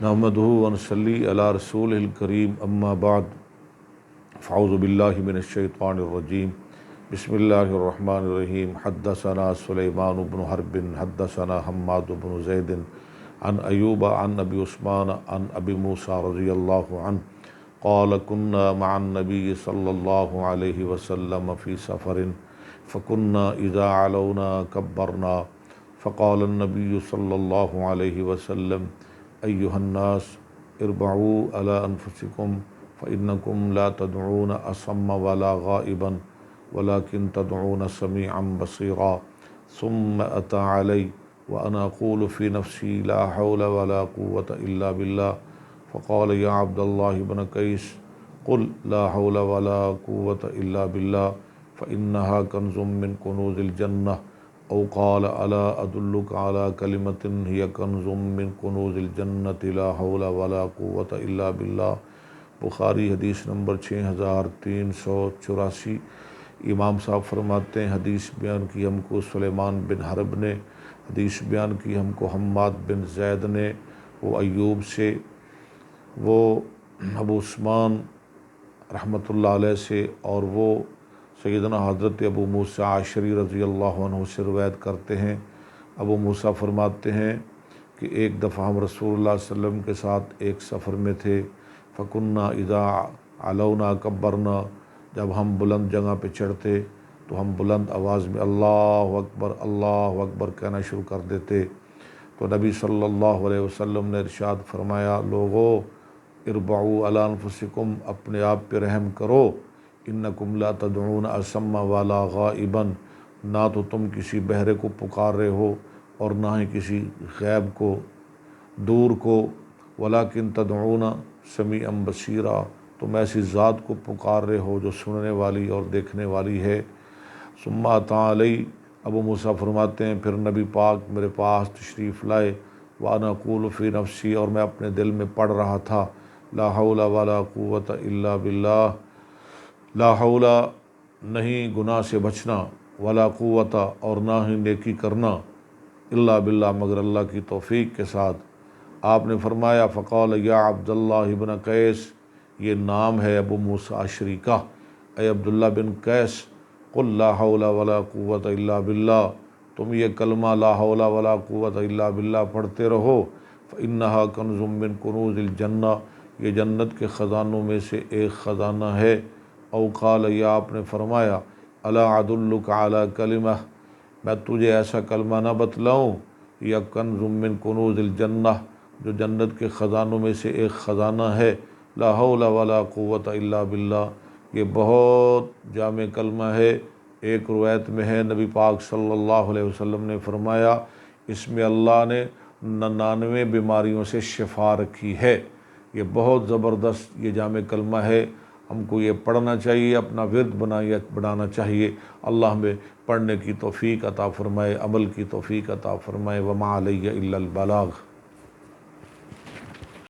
نحمدہ ونصلی علی رسولہ الکریم اما بعد فاعوذ باللہ من الشیطان الرجیم بسم اللہ الرحمن الرحیم حدثنا سلیمان بن حرب حدثنا حماد بن زید عن ایوب عن ابی عثمان عن ابی موسیٰ رضی اللہ عنہ قال كنا مع النبی صلی اللہ علیہ وسلم فی سفر فكنا اذا علونا کبرنا فقال النبی صلی اللہ علیہ وسلم ایہا الناس اربعوا علی انفسکم فإنکم لا تدعون اصم ولا غائبا ولكن تدعون سمیعا بصیرا ثم اتى علی وانا اقول في نفسی لا حول ولا قوة الا بالله فقال یا عبد اللہ بن قیس قل لا حول ولا قوة الا بالله فإنها کنز من کنوز الجنة او قال الا ادلک علی کلمۃ ہی کنز من کنوز الجنۃ لا حول ولا قوۃ الا باللہ۔ بخاری حدیث نمبر 6384۔ امام صاحب فرماتے ہیں حدیث بیان کی ہم کو سلیمان بن حرب نے، حدیث بیان کی ہم کو حماد بن زید نے، وہ ایوب سے، وہ ابو عثمان رحمۃ اللہ علیہ سے، اور وہ سیدنا حضرت ابو موسیٰ عشری رضی اللہ عنہ سے روایت کرتے ہیں۔ ابو موسیٰ فرماتے ہیں کہ ایک دفعہ ہم رسول اللہ صلی اللہ علیہ وسلم کے ساتھ ایک سفر میں تھے، فَكُنَّا اِذَا عَلَوْنَا كَبَّرْنَا، جب ہم بلند جگہ پہ چڑھتے تو ہم بلند آواز میں اللہ اکبر کہنا شروع کر دیتے۔ تو نبی صلی اللہ علیہ وسلم نے ارشاد فرمایا، لوگو اربعوا علی انفسکم، اپنے آپ پہ رحم کرو، انکم لا تدعون اصم ولا غائبا، نہ تو تم کسی بہرے کو پکار رہے ہو اور نہ ہی کسی غیب کو، دور کو، ولیکن تدعون سمیعا بصیرا، تم ایسی ذات کو پکار رہے ہو جو سننے والی اور دیکھنے والی ہے۔ ثم اتى علی، ابو موسیٰ فرماتے ہیں پھر نبی پاک میرے پاس تشریف لائے، وانا اقول فی نفسی، اور میں اپنے دل میں پڑھ رہا تھا، لا حول ولا قوة الا باللہ، لا حول نہیں گناہ سے بچنا، ولا قوت اور نہ ہی نیکی کرنا، الا باللہ مگر اللہ کی توفیق کے ساتھ۔ آپ نے فرمایا فقال یا عبداللہ بن قیس، یہ نام ہے ابو موسیٰ عشری کا، اے عبداللہ بن قیس، قل لا حول ولا قوت الا باللہ، تم یہ کلمہ لا حول ولا قوت الا باللہ پڑھتے رہو، فإنہا کنز من کنوز الجنہ، یہ جنت کے خزانوں میں سے ایک خزانہ ہے۔ او قال، یا آپ نے فرمایا، الا ادلک علی کلمہ، میں تجھے ایسا کلمہ نہ بتلاؤں، یا کنز من کنوز الجنہ، جو جنت کے خزانوں میں سے ایک خزانہ ہے، لا حول ولا قوت الا باللہ، یہ بہت جامع کلمہ ہے۔ ایک روایت میں ہے نبی پاک صلی اللہ علیہ وسلم نے فرمایا، اس میں اللہ نے 99 بیماریوں سے شفا رکھی ہے۔ یہ بہت زبردست یہ جامع کلمہ ہے، ہم کو یہ پڑھنا چاہیے، اپنا ورد بنانا چاہیے۔ اللہ ہمیں پڑھنے کی توفیق عطا فرمائے، عمل کی توفیق عطا فرمائے۔ وما علی الا البلاغ۔